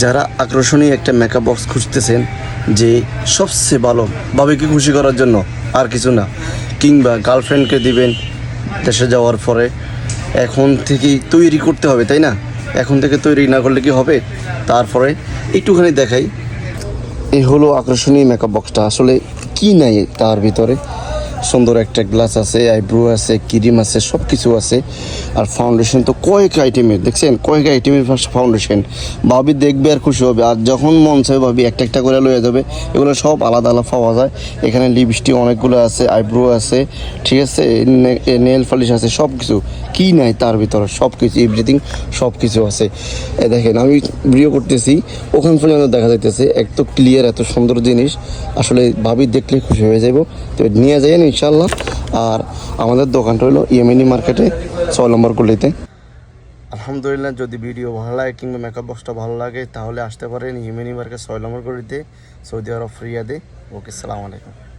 যারা আকর্ষণীয় একটা মেকআপ বক্স খুঁজতেছেন, যে সবচেয়ে ভালো ভাবিকে খুশি করার জন্য, আর কিছু না, কিংবা গার্লফ্রেন্ডকে দিবেন দেশে যাওয়ার পরে, এখন থেকেই তৈরি করতে হবে, তাই না? এখন থেকে তৈরি না করলে কি হবে? তারপরে একটুখানি দেখাই। এই হলো আকর্ষণীয় মেকআপ বক্সটা। আসলে কি নাই তার ভিতরে? সুন্দর একটা গ্লাস আছে, আইব্রো আছে, ক্রিম আছে, সব কিছু আছে। আর ফাউন্ডেশন তো কয়েক আইটেমের, দেখছেন কয়েক আইটেমের ফাউন্ডেশন। ভাবি দেখবে আর খুশি হবে। আর যখন মন চাই ভাবি একটা একটা করে লয়ে যাবে। এগুলো সব আলাদা আলাদা পাওয়া যায়। এখানে লিপস্টিক অনেকগুলো আছে, আইব্রো আছে, ঠিক আছে, নেল পলিশ আছে, সব কিছু। কী নাই তার ভিতরে? সব কিছু, এভরিথিং সব কিছু আছে। দেখেন আমি ভিডিও করতেছি, ওখান পর্যন্ত দেখা যাইতেছে, এত ক্লিয়ার, এত সুন্দর জিনিস। আসলে ভাবি দেখলে খুশি হয়ে যাব। তো নিয়ে যাই ইনশাল্লাহ। আর আমাদের দোকানটা হলো ইয়েমেনি মার্কেটে 6 নম্বর গলিতে। আলহামদুলিল্লাহ, যদি ভিডিও ভালো লাগে কিংবা মেকআপ বক্সটা ভালো লাগে তাহলে আসতে পারেন ইয়েমেনি মার্কেট 6 নম্বর গলিতে, সৌদি আরব রিয়াদে। ওকে, সালাম আলাইকুম।